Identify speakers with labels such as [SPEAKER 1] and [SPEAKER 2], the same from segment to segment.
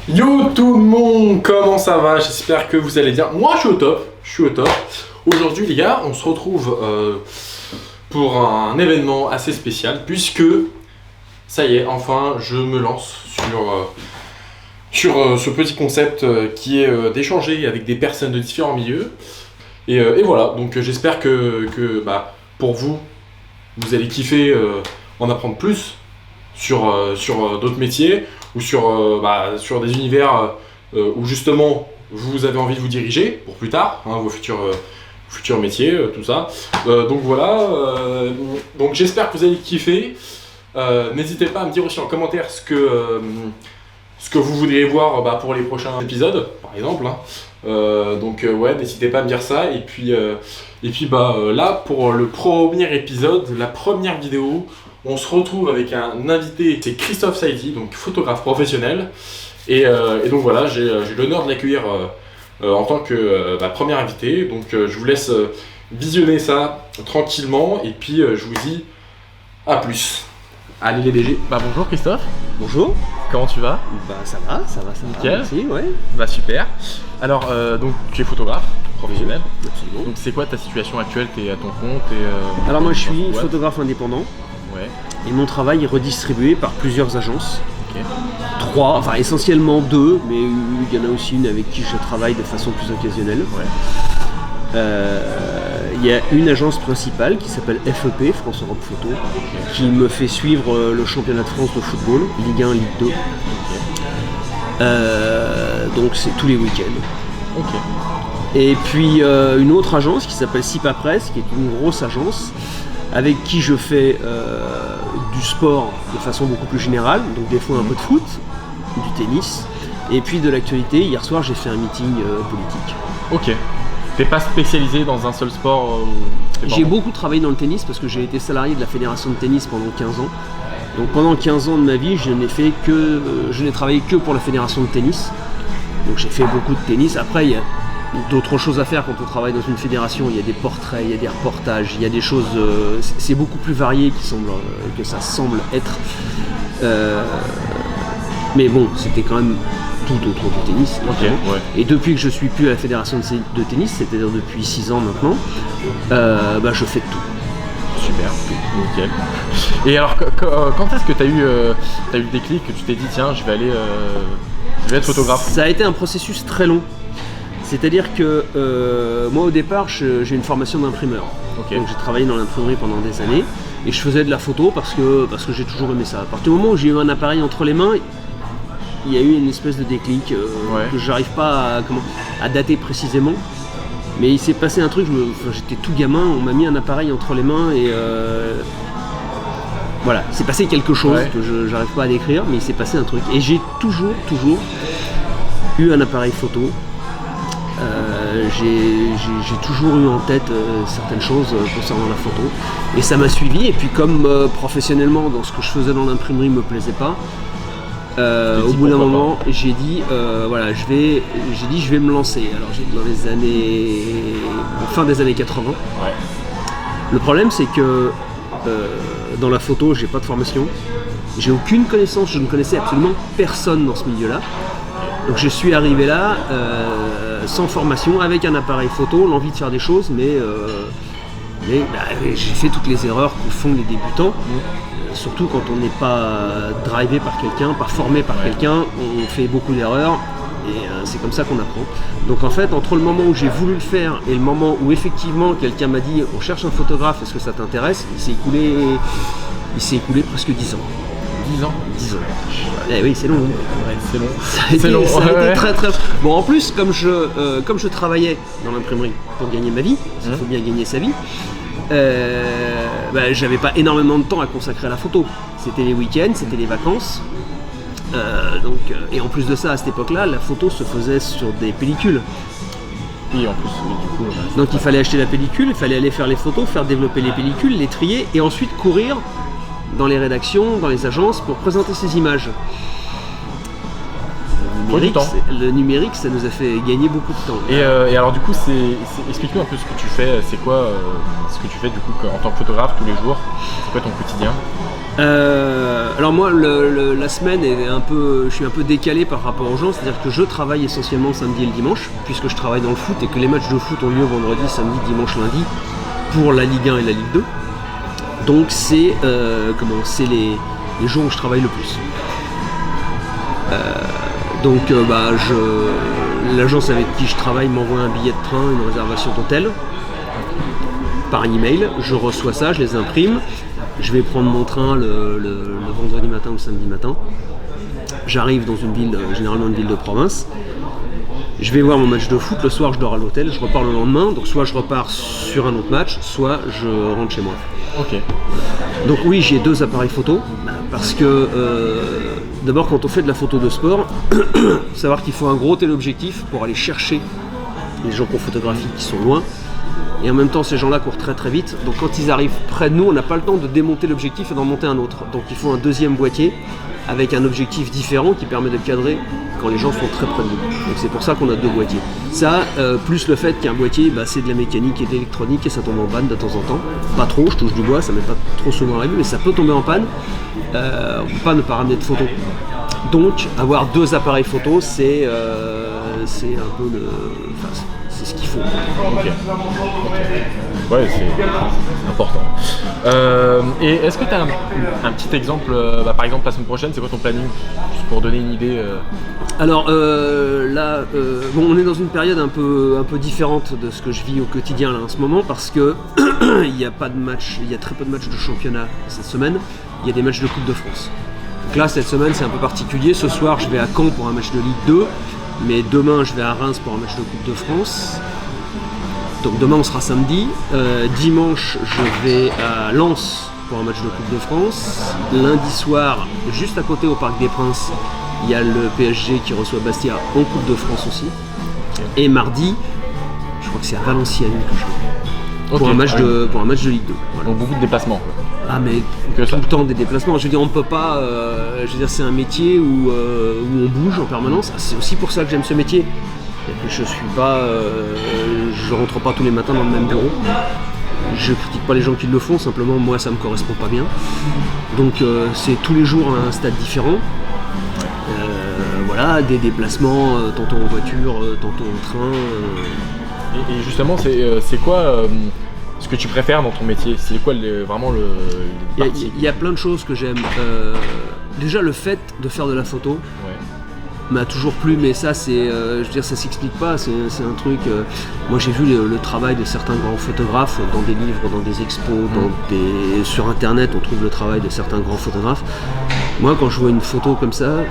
[SPEAKER 1] Yo tout le monde, comment ça va? J'espère que vous allez bien. Moi je suis au top. Aujourd'hui les gars, on se retrouve pour un événement assez spécial puisque ça y est, enfin je me lance sur ce petit concept qui est d'échanger avec des personnes de différents milieux. Et voilà, donc j'espère que pour vous allez kiffer en apprendre plus sur d'autres métiers ou sur des univers où justement vous avez envie de vous diriger pour plus tard, hein, vos futurs métiers, tout ça. Donc voilà, donc j'espère que vous allez kiffer. N'hésitez pas à me dire aussi en commentaire ce que vous voudriez voir pour les prochains épisodes, par exemple. Hein. Ouais, n'hésitez pas à me dire ça. Et puis là, pour le premier épisode, la première vidéo, on se retrouve avec un invité, c'est Christophe Saidi, donc photographe professionnel. Et donc voilà, j'ai l'honneur de l'accueillir en tant que premier invité. Donc je vous laisse visionner ça tranquillement. Et puis je vous dis à plus. Allez les BG.
[SPEAKER 2] Bonjour Christophe.
[SPEAKER 3] Bonjour.
[SPEAKER 2] Comment tu vas?
[SPEAKER 3] Ça va.
[SPEAKER 2] Nickel.
[SPEAKER 3] Merci, ouais.
[SPEAKER 2] Super. Alors, donc tu es photographe professionnel.
[SPEAKER 3] Absolument.
[SPEAKER 2] Donc c'est quoi ta situation actuelle? Tu es à ton compte
[SPEAKER 3] Alors moi je suis photographe indépendant.
[SPEAKER 2] Ouais.
[SPEAKER 3] Et mon travail est redistribué par plusieurs agences.
[SPEAKER 2] Ok.
[SPEAKER 3] 3, enfin essentiellement 2, mais il y en a aussi une avec qui je travaille de façon plus occasionnelle.
[SPEAKER 2] Ouais.
[SPEAKER 3] Il y a une agence principale qui s'appelle FEP, France Europe Photo, qui me fait suivre le championnat de France de football, Ligue 1, Ligue 2. Donc c'est tous les week-ends.
[SPEAKER 2] Ok.
[SPEAKER 3] Et puis une autre agence qui s'appelle Sipa Press, qui est une grosse agence, avec qui je fais du sport de façon beaucoup plus générale, donc des fois un peu de foot, du tennis, et puis de l'actualité. Hier soir j'ai fait un meeting politique.
[SPEAKER 2] Ok. T'es pas spécialisé dans un seul sport
[SPEAKER 3] J'ai beaucoup travaillé dans le tennis parce que j'ai été salarié de la fédération de tennis pendant 15 ans. Donc pendant 15 ans de ma vie, je n'ai travaillé que pour la fédération de tennis. Donc j'ai fait beaucoup de tennis. Après, il y a d'autres choses à faire quand on travaille dans une fédération. Il y a des portraits, il y a des reportages, il y a des choses... c'est beaucoup plus varié que ça semble être. Mais bon, c'était quand même tout autre du tennis.
[SPEAKER 2] Ok, ouais.
[SPEAKER 3] Et depuis que je suis plus à la fédération de tennis, c'est-à-dire depuis 6 ans maintenant, je fais de tout.
[SPEAKER 2] Super, nickel. Et alors, quand est-ce que tu as eu le déclic, que tu t'es dit tiens, je vais être photographe?
[SPEAKER 3] Ça a été un processus très long. C'est-à-dire que moi au départ, j'ai une formation d'imprimeur.
[SPEAKER 2] Okay.
[SPEAKER 3] Donc j'ai travaillé dans l'imprimerie pendant des années et je faisais de la photo parce que j'ai toujours aimé ça. À partir du moment où j'ai eu un appareil entre les mains, il y a eu une espèce de déclic que j'arrive pas à dater précisément. Mais il s'est passé un truc, j'étais tout gamin, on m'a mis un appareil entre les mains et voilà, il s'est passé quelque chose que je n'arrive pas à décrire, mais il s'est passé un truc. Et j'ai toujours eu un appareil photo. J'ai toujours eu en tête certaines choses concernant la photo. Et ça m'a suivi, et puis comme professionnellement, dans ce que je faisais dans l'imprimerie ne me plaisait pas, au bout d'un moment, j'ai dit je vais me lancer. Alors dans les années fin des années 80.
[SPEAKER 2] Ouais.
[SPEAKER 3] Le problème c'est que dans la photo, j'ai pas de formation, j'ai aucune connaissance, je ne connaissais absolument personne dans ce milieu-là. Donc je suis arrivé là sans formation, avec un appareil photo, l'envie de faire des choses, mais j'ai fait toutes les erreurs que font les débutants. Surtout quand on n'est pas drivé par quelqu'un, pas formé par quelqu'un, on fait beaucoup d'erreurs et c'est comme ça qu'on apprend. Donc en fait, entre le moment où j'ai voulu le faire et le moment où effectivement quelqu'un m'a dit on cherche un photographe, est-ce que ça t'intéresse, il s'est écoulé presque 10 ans.
[SPEAKER 2] 10 ans.
[SPEAKER 3] Eh oui, c'est long.
[SPEAKER 2] Ouais, c'est long.
[SPEAKER 3] Ça a été très très... Bon, en plus, comme je travaillais dans l'imprimerie pour gagner ma vie, il faut bien gagner sa vie, j'avais pas énormément de temps à consacrer à la photo. C'était les week-ends, c'était les vacances. Et en plus de ça, à cette époque-là, la photo se faisait sur des pellicules.
[SPEAKER 2] Oui, en plus, du coup...
[SPEAKER 3] Donc il fallait acheter la pellicule, il fallait aller faire les photos, faire développer les pellicules, les trier et ensuite courir dans les rédactions, dans les agences pour présenter ces images. Le numérique, ça nous a fait gagner beaucoup de temps.
[SPEAKER 2] Et alors du coup, explique-nous un peu ce que tu fais. C'est quoi ce que tu fais du coup en tant que photographe tous les jours? C'est quoi ton quotidien?
[SPEAKER 3] Alors moi, la semaine est je suis un peu décalé par rapport aux gens, c'est-à-dire que je travaille essentiellement le samedi et le dimanche, puisque je travaille dans le foot et que les matchs de foot ont lieu vendredi, samedi, dimanche, lundi, pour la Ligue 1 et la Ligue 2. Donc c'est les jours où je travaille le plus. L'agence avec qui je travaille m'envoie un billet de train, une réservation d'hôtel par email. Je reçois ça, je les imprime. Je vais prendre mon train le vendredi matin ou le samedi matin. J'arrive dans une ville, généralement une ville de province. Je vais voir mon match de foot. Le soir, je dors à l'hôtel. Je repars le lendemain. Donc soit je repars sur un autre match, soit je rentre chez moi.
[SPEAKER 2] Ok.
[SPEAKER 3] Donc oui, j'ai 2 appareils photo parce que d'abord quand on fait de la photo de sport, faut savoir qu'il faut un gros téléobjectif pour aller chercher les gens qu'on photographie qui sont loin. Et en même temps, ces gens-là courent très très vite. Donc quand ils arrivent près de nous, on n'a pas le temps de démonter l'objectif et d'en monter un autre. Donc il faut un deuxième boîtier avec un objectif différent qui permet de cadrer quand les gens sont très près de nous. Donc c'est pour ça qu'on a 2 boîtiers. Ça, plus le fait qu'un boîtier, c'est de la mécanique et de l'électronique et ça tombe en panne de temps en temps. Pas trop, je touche du bois, ça m'est pas trop souvent arrivé, mais ça peut tomber en panne. On ne peut pas ne pas ramener de photos. Donc avoir 2 appareils photo, c'est un peu c'est ce qu'il faut.
[SPEAKER 2] Ok. Ouais, c'est important. Et est-ce que tu as un petit exemple, par exemple la semaine prochaine, c'est quoi ton planning? Juste pour donner une idée.
[SPEAKER 3] Alors là, on est dans une période un peu différente de ce que je vis au quotidien là, en ce moment parce que il n'y a pas de match, il y a très peu de matchs de championnat cette semaine. Il y a des matchs de Coupe de France. Donc là, cette semaine, c'est un peu particulier. Ce soir, je vais à Caen pour un match de Ligue 2. Mais demain, je vais à Reims pour un match de Coupe de France. Donc demain, on sera samedi. Dimanche, je vais à Lens pour un match de Coupe de France. Lundi soir, juste à côté au Parc des Princes, il y a le PSG qui reçoit Bastia en Coupe de France aussi. Et mardi, je crois que c'est à Valenciennes que je vais. Pour un match de Ligue 2. Voilà.
[SPEAKER 2] Donc beaucoup de déplacements.
[SPEAKER 3] Ah mais tout le temps des déplacements. Je veux dire, on peut pas. C'est un métier où on bouge en permanence. C'est aussi pour ça que j'aime ce métier. Je suis pas. Je rentre pas tous les matins dans le même bureau. Je critique pas les gens qui le font. Simplement, moi, ça me correspond pas bien. Donc, c'est tous les jours un stade différent. Voilà, des déplacements, tantôt en voiture, tantôt en train.
[SPEAKER 2] Et justement, c'est quoi ce que tu préfères dans ton métier? C'est quoi vraiment le
[SPEAKER 3] Il y a plein de choses que j'aime. Déjà, le fait de faire de la photo m'a toujours plu, mais ça, ça s'explique pas. C'est un truc. Moi, j'ai vu le travail de certains grands photographes dans des livres, dans des expos, sur Internet, on trouve le travail de certains grands photographes. Moi, quand je vois une photo comme celles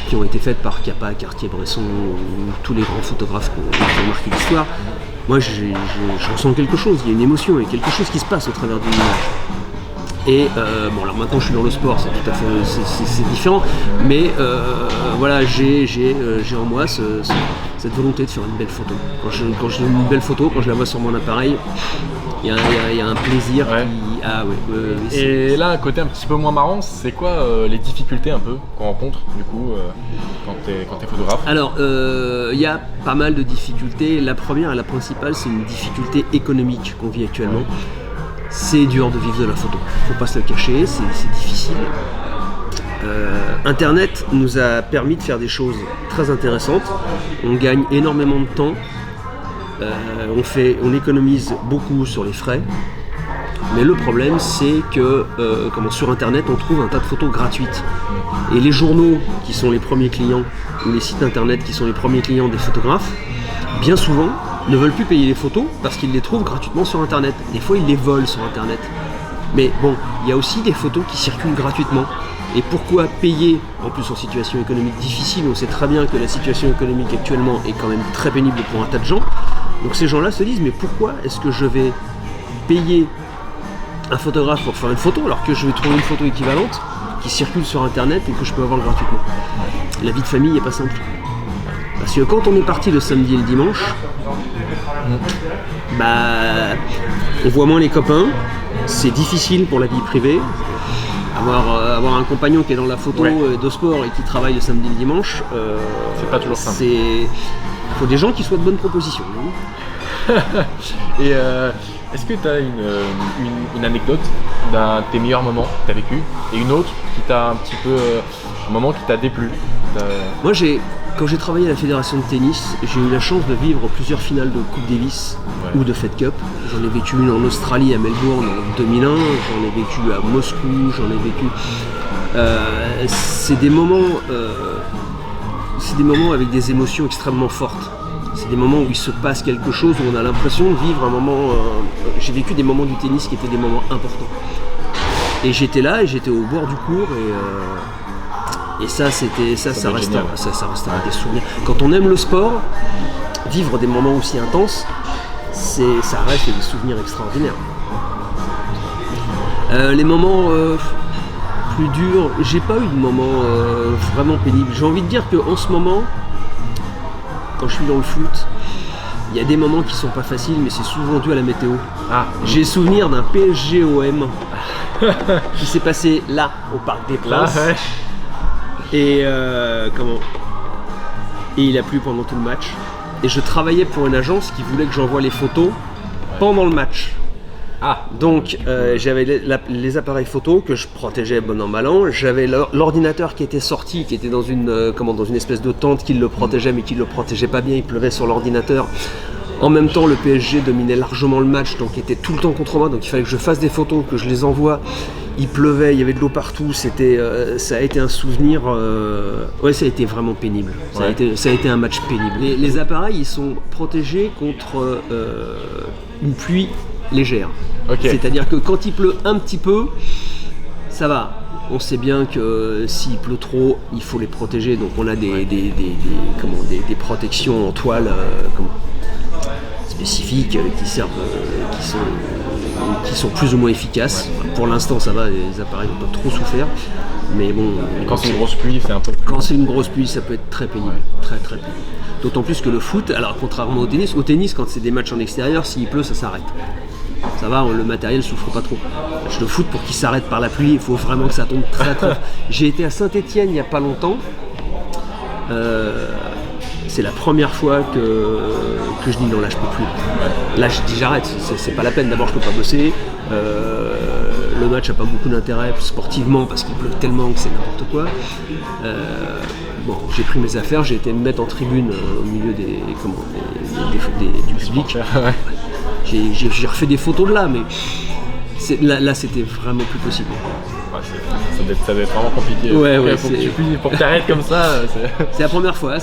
[SPEAKER 3] qui ont été faites par Capa, Cartier-Bresson, ou tous les grands photographes qui ont marqué l'histoire, moi je ressens quelque chose, il y a une émotion, il y a quelque chose qui se passe au travers d'une image. Et alors maintenant je suis dans le sport, c'est tout à fait c'est différent, mais voilà, j'ai en moi cette volonté de faire une belle photo. Quand j'ai une belle photo, quand je la vois sur mon appareil, il y a un plaisir qui...
[SPEAKER 2] Et là, un côté un petit peu moins marrant, c'est quoi les difficultés un peu qu'on rencontre du coup quand t'es photographe? Alors,
[SPEAKER 3] il y a pas mal de difficultés. La première et la principale, c'est une difficulté économique qu'on vit actuellement. C'est dur de vivre de la photo, faut pas se le cacher, c'est difficile. Internet nous a permis de faire des choses très intéressantes. On gagne énormément de temps. On économise beaucoup sur les frais, mais le problème c'est que sur internet on trouve un tas de photos gratuites et les journaux qui sont les premiers clients ou les sites internet qui sont les premiers clients des photographes bien souvent ne veulent plus payer les photos parce qu'ils les trouvent gratuitement sur internet. Des fois ils les volent sur internet, mais bon, il y a aussi des photos qui circulent gratuitement. Et pourquoi payer, en plus en situation économique difficile? On sait très bien que la situation économique actuellement est quand même très pénible pour un tas de gens. Donc ces gens-là se disent, mais pourquoi est-ce que je vais payer un photographe pour faire une photo alors que je vais trouver une photo équivalente qui circule sur internet et que je peux avoir gratuitement? La vie de famille n'est pas simple. Parce que quand on est parti le samedi et le dimanche, on voit moins les copains, c'est difficile pour la vie privée. Avoir un compagnon qui est dans la photo de sport et qui travaille le samedi et le dimanche,
[SPEAKER 2] c'est pas toujours simple.
[SPEAKER 3] Il faut des gens qui soient de bonnes propositions.
[SPEAKER 2] Et Est-ce que tu as une anecdote d'un de tes meilleurs moments que tu as vécu et une autre qui t'a un petit peu. Un moment qui t'a déplu?
[SPEAKER 3] Moi, quand j'ai travaillé à la fédération de tennis, j'ai eu la chance de vivre plusieurs finales de Coupe Davis ou de Fed Cup. J'en ai vécu une en Australie, à Melbourne en 2001, j'en ai vécu à Moscou, j'en ai vécu. C'est des moments avec des émotions extrêmement fortes. C'est des moments où il se passe quelque chose, où on a l'impression de vivre un moment. J'ai vécu des moments du tennis qui étaient des moments importants. Et j'étais là, et j'étais au bord du court, et ça restera des souvenirs. Quand on aime le sport, vivre des moments aussi intenses, ça reste des souvenirs extraordinaires. Les moments plus durs, j'ai pas eu de moments vraiment pénibles. J'ai envie de dire qu'en ce moment, quand je suis dans le foot, il y a des moments qui sont pas faciles, mais c'est souvent dû à la météo. J'ai souvenir d'un PSG-OM qui s'est passé là, au Parc des Princes. Et il a plu pendant tout le match. Et je travaillais pour une agence qui voulait que j'envoie les photos pendant le match. Donc j'avais les appareils photo que je protégeais bon an mal an. J'avais l'ordinateur qui était sorti, qui était dans une espèce de tente qui le protégeait, mais qui le protégeait pas bien. Il pleuvait sur l'ordinateur. En même temps, le PSG dominait largement le match, donc il était tout le temps contre moi. Donc il fallait que je fasse des photos, que je les envoie. Il pleuvait, il y avait de l'eau partout. Ça a été un souvenir. Ça a été vraiment pénible. Ça a été un match pénible. Les appareils, ils sont protégés contre une pluie légère. C'est-à-dire que quand il pleut un petit peu, ça va. On sait bien que s'il pleut trop, il faut les protéger. Donc on a des protections en toile spécifiques qui sont plus ou moins efficaces. Pour l'instant, ça va. Les appareils n'ont pas trop souffert. Mais bon.
[SPEAKER 2] Quand c'est une grosse pluie, c'est un peu.
[SPEAKER 3] Quand c'est une grosse pluie, ça peut être très pénible. Très très pénible. D'autant plus que le foot, alors contrairement au tennis, quand c'est des matchs en extérieur, s'il pleut, ça s'arrête. Ça va, le matériel souffre pas trop. Le match de foot, pour qu'il s'arrête par la pluie, il faut vraiment que ça tombe très très. J'ai été à Saint-Étienne il n'y a pas longtemps. C'est la première fois que je dis non, là je peux plus. Là je dis j'arrête, c'est pas la peine. D'abord je peux pas bosser. Le match n'a pas beaucoup d'intérêt sportivement parce qu'il pleut tellement que c'est n'importe quoi. J'ai pris mes affaires, j'ai été me mettre en tribune au milieu du public. J'ai refait des photos de là, mais là c'était vraiment plus possible.
[SPEAKER 2] Ça doit être vraiment compliqué. Pour que tu arrêtes comme ça.
[SPEAKER 3] C'est la première fois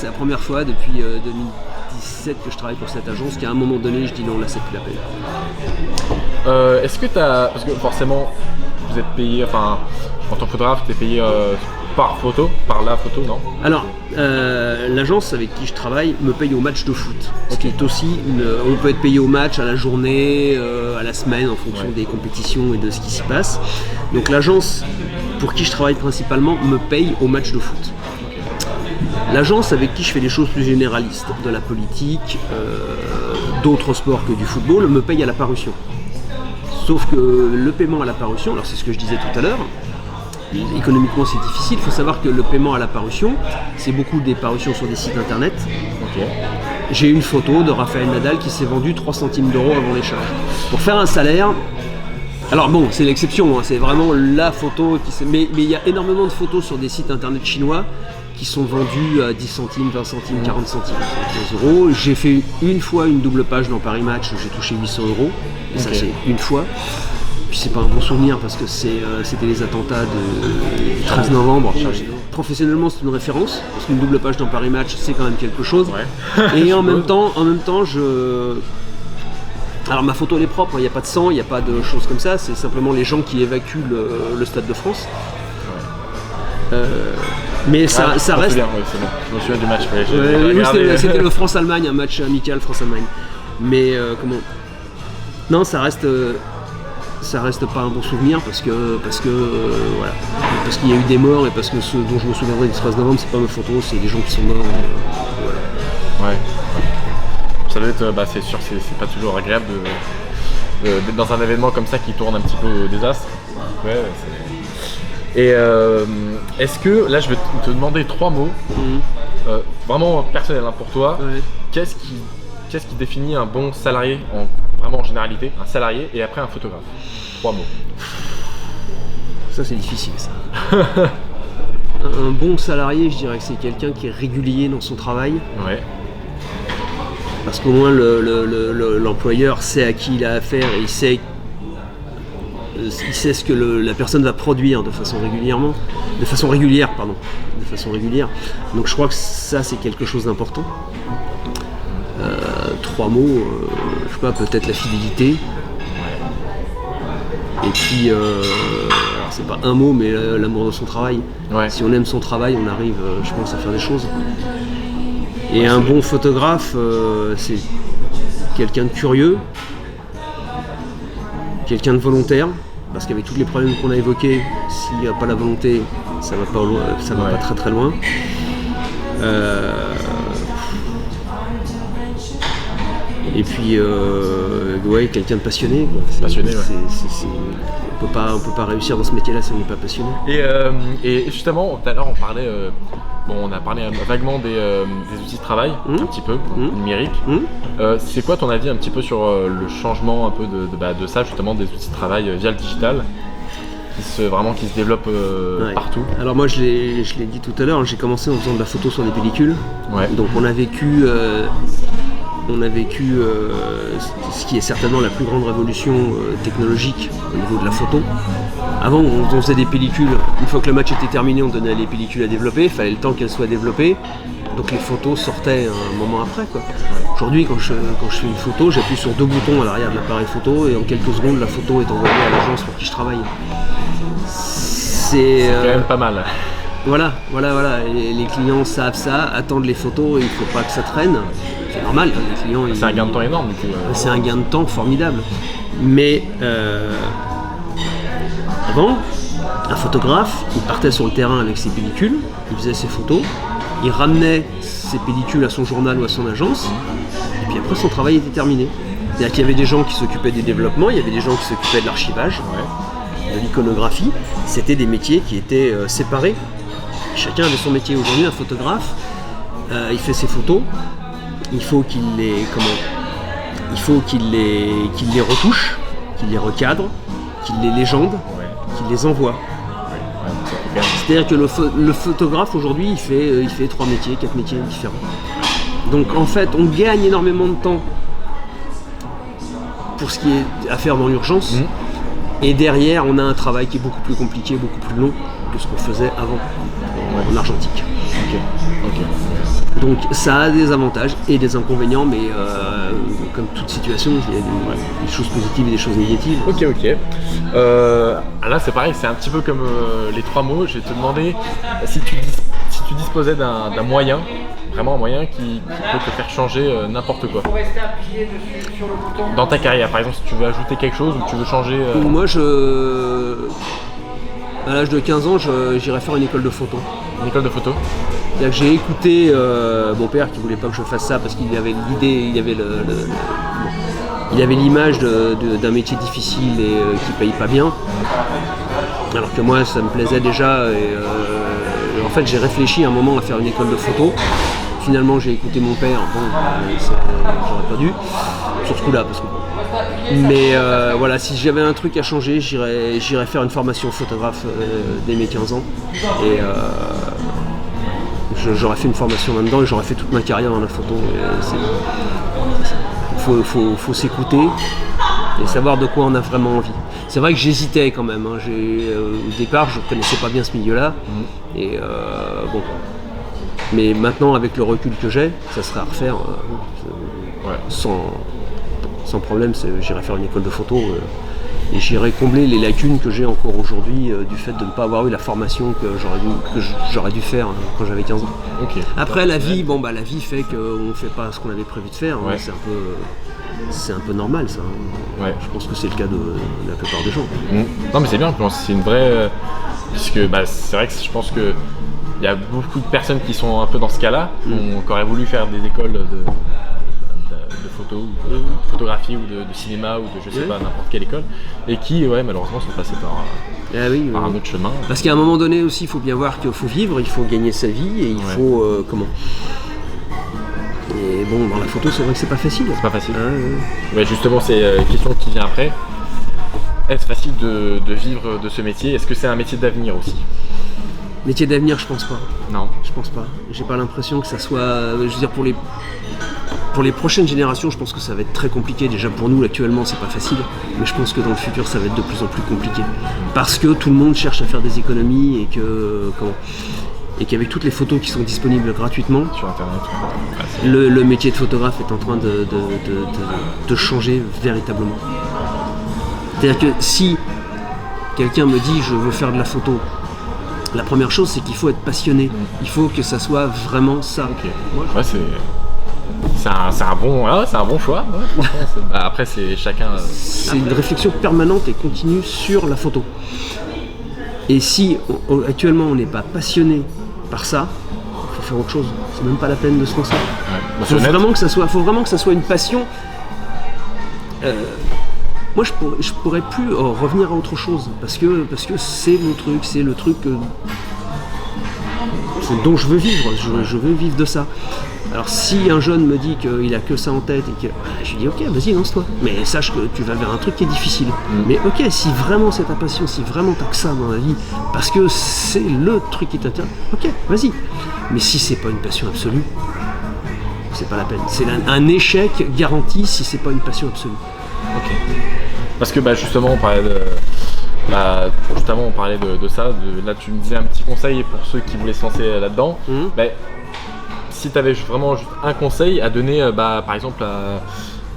[SPEAKER 3] depuis 2017 que je travaille pour cette agence qu'à un moment donné je dis non, là c'est plus la peine.
[SPEAKER 2] Est-ce que parce que forcément vous êtes payé, en tant que photographe, tu es payé par la photo, non? Alors,
[SPEAKER 3] l'agence avec qui je travaille me paye au match de foot. Ce qui est aussi, on peut être payé au match, à la journée, à la semaine, en fonction des compétitions et de ce qui s'y passe. Donc l'agence pour qui je travaille principalement me paye au match de foot. L'agence avec qui je fais des choses plus généralistes, de la politique, d'autres sports que du football, me paye à la parution. Sauf que le paiement à la parution, alors c'est ce que je disais tout à l'heure, économiquement c'est difficile, il faut savoir que le paiement à la parution, c'est beaucoup des parutions sur des sites internet. J'ai une photo de Rafael Nadal qui s'est vendu 3 centimes d'euros avant les charges. Pour faire un salaire, alors bon, c'est l'exception, c'est vraiment la photo, mais il y a énormément de photos sur des sites internet chinois qui sont vendus à 10 centimes, 20 centimes, 40 centimes, 15 euros. J'ai fait une fois une double page dans Paris Match où j'ai touché 800 euros, et ça c'est une fois. Puis c'est pas un bon souvenir parce que c'était les attentats du 13 novembre. Professionnellement c'est une référence, parce qu'une double page dans Paris Match c'est quand même quelque chose. Et en même temps, alors ma photo elle est propre, il n'y a pas de sang, il n'y a pas de choses comme ça, c'est simplement les gens qui évacuent le Stade de France. Mais ça reste.
[SPEAKER 2] Je me souviens du match.
[SPEAKER 3] C'était le France-Allemagne, un match amical France-Allemagne. Mais non, ça reste pas un bon souvenir parce qu'il y a eu des morts et parce que ce dont je me souviendrai du 13 novembre, c'est pas mes photos, c'est des gens qui sont morts.
[SPEAKER 2] Ça doit être, c'est sûr, c'est pas toujours agréable d'être dans un événement comme ça qui tourne un petit peu au désastre. Et est-ce que, là je vais te demander 3 mots, vraiment personnels pour toi, qu'est-ce qui définit un bon salarié, vraiment en généralité, un salarié et après un photographe. 3 mots.
[SPEAKER 3] Ça, c'est difficile, ça. Un bon salarié, je dirais que c'est quelqu'un qui est régulier dans son travail.
[SPEAKER 2] Ouais.
[SPEAKER 3] Parce qu'au moins l'employeur sait à qui il a affaire et il sait ce que la personne va produire de façon régulière. Donc je crois que ça, c'est quelque chose d'important. 3 mots, je sais pas, peut-être la fidélité. Et puis, alors c'est pas un mot, mais l'amour de son travail.
[SPEAKER 2] Ouais.
[SPEAKER 3] Si on aime son travail, on arrive, je pense, à faire des choses. Et un bon photographe, c'est quelqu'un de curieux, quelqu'un de volontaire, parce qu'avec tous les problèmes qu'on a évoqués, s'il n'y a pas la volonté, ça va pas loin, ça va pas très très loin. Et puis, quelqu'un de passionné. Quoi.
[SPEAKER 2] Passionné, ouais.
[SPEAKER 3] On peut pas réussir dans ce métier-là si on n'est pas passionné.
[SPEAKER 2] Et justement, tout à l'heure, on parlait, on a parlé vaguement des outils de travail, un petit peu, numériques. C'est quoi ton avis un petit peu sur le changement un peu de ça, justement, des outils de travail via le digital qui se développe partout? Alors moi, je l'ai dit tout à l'heure, j'ai commencé en faisant de la photo sur des pellicules. Ouais. Donc on a vécu ce qui est certainement la plus grande révolution technologique au niveau de la photo. Avant, on faisait des pellicules. Une fois que le match était terminé, on donnait les pellicules à développer. Il fallait le temps qu'elles soient développées. Donc les photos sortaient un moment après, quoi. Aujourd'hui, quand je fais une photo, j'appuie sur 2 boutons à l'arrière de l'appareil photo et en quelques secondes, la photo est envoyée à l'agence pour qui je travaille. C'est quand même pas mal.
[SPEAKER 3] Voilà. Et les clients savent ça, attendent les photos et il ne faut pas que ça traîne. C'est normal, les clients...
[SPEAKER 2] C'est un gain de temps énorme, du coup.
[SPEAKER 3] C'est un gain de temps formidable. Mais avant, un photographe, il partait sur le terrain avec ses pellicules, il faisait ses photos, il ramenait ses pellicules à son journal ou à son agence, et puis après son travail était terminé. C'est-à-dire qu'il y avait des gens qui s'occupaient des développements, il y avait des gens qui s'occupaient de l'archivage, de l'iconographie. C'était des métiers qui étaient séparés. Chacun avait son métier. Aujourd'hui, un photographe, il fait ses photos, il faut qu'il les retouche, qu'il les recadre, qu'il les légende, qu'il les envoie. C'est-à-dire que le photographe aujourd'hui, il fait 3 métiers, 4 métiers différents. Donc en fait, on gagne énormément de temps pour ce qui est à faire dans l'urgence. Et derrière, on a un travail qui est beaucoup plus compliqué, beaucoup plus long que ce qu'on faisait avant en argentique. Donc ça a des avantages et des inconvénients, mais comme toute situation, il y a des choses positives et des choses négatives.
[SPEAKER 2] Ok. Là c'est pareil, c'est un petit peu comme les 3 mots. Je vais te demander si tu disposais d'un moyen, vraiment un moyen qui peut te faire changer n'importe quoi. Dans ta carrière, par exemple, si tu veux ajouter quelque chose ou tu veux changer...
[SPEAKER 3] Moi, à l'âge de 15 ans, j'irais faire une école de photo.
[SPEAKER 2] Une école de photo?
[SPEAKER 3] C'est-à-dire que j'ai écouté mon père qui voulait pas que je fasse ça parce qu'il avait l'idée, il avait l'image d'un métier difficile et qui paye pas bien. Alors que moi, ça me plaisait déjà. Et, en fait, j'ai réfléchi un moment à faire une école de photo. Finalement, j'ai écouté mon père. J'aurais pas dû. Sur ce coup-là, parce que. Mais voilà, si j'avais un truc à changer, j'irais faire une formation photographe dès mes 15 ans. Et j'aurais fait une formation là-dedans et j'aurais fait toute ma carrière dans la photo. Il faut s'écouter et savoir de quoi on a vraiment envie. C'est vrai que j'hésitais quand même. Au départ, je ne connaissais pas bien ce milieu-là. Et mais maintenant, avec le recul que j'ai, ça serait à refaire sans problème. J'irai faire une école de photo et j'irai combler les lacunes que j'ai encore aujourd'hui du fait de ne pas avoir eu la formation que j'aurais dû faire quand j'avais 15 ans. Après, la vie fait qu'on ne fait pas ce qu'on avait prévu de faire. C'est un peu normal, ça. Je pense que c'est le cas de la plupart des gens.
[SPEAKER 2] Non, mais c'est bien, c'est une vraie... puisque c'est vrai que je pense que il y a beaucoup de personnes qui sont un peu dans ce cas-là, qui auraient voulu faire des écoles de photo, ou de photographie, ou de cinéma, ou de je sais pas, n'importe quelle école, et qui malheureusement sont passés par un autre chemin.
[SPEAKER 3] Parce qu'à un moment donné aussi, il faut bien voir qu'il faut vivre, il faut gagner sa vie, et il faut Et bon, dans la photo, c'est vrai que c'est pas facile.
[SPEAKER 2] C'est pas facile. Ouais, justement, c'est une question qui vient après. Est-ce facile de vivre de ce métier? Est-ce que c'est un métier d'avenir aussi?
[SPEAKER 3] Métier d'avenir, je pense pas.
[SPEAKER 2] Non.
[SPEAKER 3] Je pense pas. J'ai pas l'impression que ça soit. Je veux dire, pour les prochaines générations, je pense que ça va être très compliqué. Déjà pour nous, actuellement, c'est pas facile. Mais je pense que dans le futur, ça va être de plus en plus compliqué. Parce que tout le monde cherche à faire des économies et qu'avec toutes les photos qui sont disponibles gratuitement,
[SPEAKER 2] Sur Internet.
[SPEAKER 3] le métier de photographe est en train de changer véritablement. C'est-à-dire que si quelqu'un me dit je veux faire de la photo, la première chose c'est qu'il faut être passionné. Il faut que ça soit vraiment ça.
[SPEAKER 2] Ok. Ouais, c'est un bon choix. Ouais, après, c'est chacun.
[SPEAKER 3] C'est une réflexion permanente et continue sur la photo. Et si actuellement on n'est pas passionné par ça, il faut faire autre chose. C'est même pas la peine de se lancer.
[SPEAKER 2] Ouais.
[SPEAKER 3] Faut vraiment que ça soit une passion. Moi, je pourrais plus revenir à autre chose parce que c'est mon truc, c'est le truc dont je veux vivre. Je veux vivre de ça. Alors, si un jeune me dit qu'il a que ça en tête et que je lui dis ok, vas-y, lance-toi. Mais sache que tu vas vers un truc qui est difficile. Mais ok, si vraiment c'est ta passion, si vraiment t'as que ça dans la vie, parce que c'est le truc qui t'intéresse, ok, vas-y. Mais si c'est pas une passion absolue, c'est pas la peine. C'est un échec garanti si c'est pas une passion absolue.
[SPEAKER 2] Ok. Parce que justement on parlait de ça, là tu me disais un petit conseil pour ceux qui voulaient se lancer là-dedans. Si tu avais vraiment juste un conseil à donner par exemple à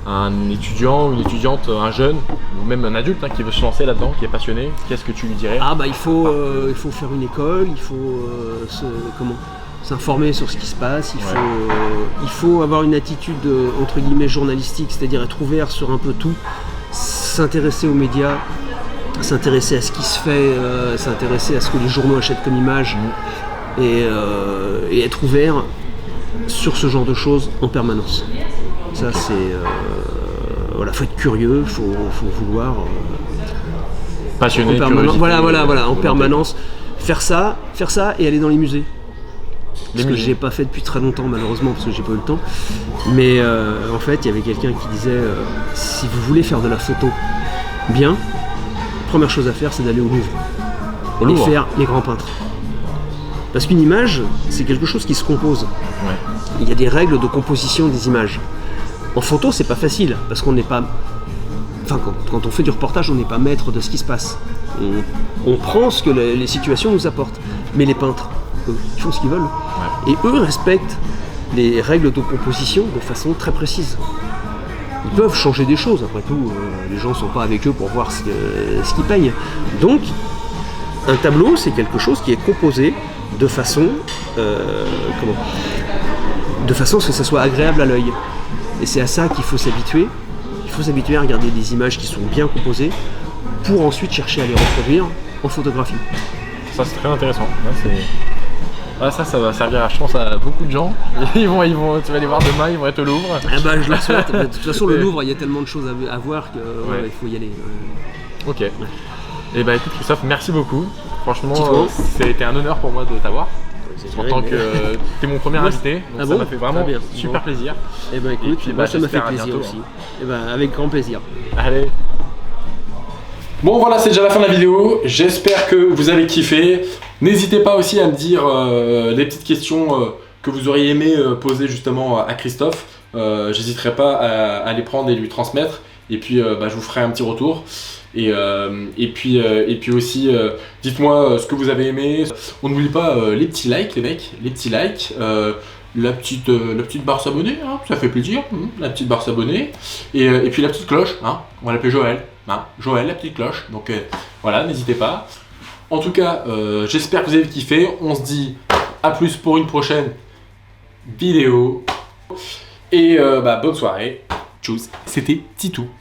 [SPEAKER 2] un étudiant, une étudiante, un jeune ou même un adulte qui veut se lancer là-dedans, qui est passionné, qu'est-ce que tu lui dirais?
[SPEAKER 3] Il faut faire une école, il faut s'informer sur ce qui se passe, il faut avoir une attitude entre guillemets journalistique, c'est-à-dire être ouvert sur un peu tout, s'intéresser aux médias, s'intéresser à ce qui se fait, s'intéresser à ce que les journaux achètent comme image et être ouvert sur ce genre de choses en permanence. Ça c'est faut être curieux, faut vouloir
[SPEAKER 2] passionné,
[SPEAKER 3] en permanence faire ça et aller dans les musées. Ce que j'ai pas fait depuis très longtemps malheureusement parce que j'ai pas eu le temps. Mais en fait il y avait quelqu'un qui disait si vous voulez faire de la photo bien, première chose à faire c'est d'aller au Louvre et faire les grands peintres. Parce qu'une image c'est quelque chose qui se compose.
[SPEAKER 2] Ouais.
[SPEAKER 3] Il y a des règles de composition des images. En photo c'est pas facile parce qu'on n'est pas. Enfin quand on fait du reportage on n'est pas maître de ce qui se passe. On prend ce que les situations nous apportent. Mais les peintres, ils font ce qu'ils veulent. Ouais. Et eux respectent les règles de composition de façon très précise. Ils peuvent changer des choses, après tout, les gens ne sont pas avec eux pour voir ce qu'ils peignent. Donc, un tableau, c'est quelque chose qui est composé de façon à ce que ça soit agréable à l'œil. Et c'est à ça qu'il faut s'habituer. Il faut s'habituer à regarder des images qui sont bien composées pour ensuite chercher à les reproduire en photographie.
[SPEAKER 2] Ça, c'est très intéressant. Ça va servir, je pense, à beaucoup de gens. Tu vas les voir demain, ils vont être au Louvre.
[SPEAKER 3] Je leur souhaite. De toute façon, le Louvre, il y a tellement de choses à voir qu'il faut y aller.
[SPEAKER 2] Ok. Ouais. Et écoute, Christophe, merci beaucoup. Franchement, c'était un honneur pour moi de t'avoir. En tant que t'es mon premier invité, donc ça m'a fait vraiment super plaisir.
[SPEAKER 3] Écoute, ça m'a fait plaisir aussi. Avec grand plaisir.
[SPEAKER 2] Allez.
[SPEAKER 1] Bon voilà, c'est déjà la fin de la vidéo, j'espère que vous avez kiffé. N'hésitez pas aussi à me dire les petites questions que vous auriez aimé poser justement à Christophe. J'hésiterai pas à les prendre et lui transmettre. Et puis je vous ferai un petit retour. Et puis aussi, dites-moi ce que vous avez aimé. On n'oublie pas les petits likes les mecs, les petits likes. La petite barre s'abonner, ça fait plaisir, la petite barre s'abonner. Et puis la petite cloche, on va l'appeler Joël. Joël, la petite cloche. Donc voilà, n'hésitez pas. En tout cas, j'espère que vous avez kiffé. On se dit à plus pour une prochaine vidéo. Et bonne soirée. Tchuss. C'était Titou.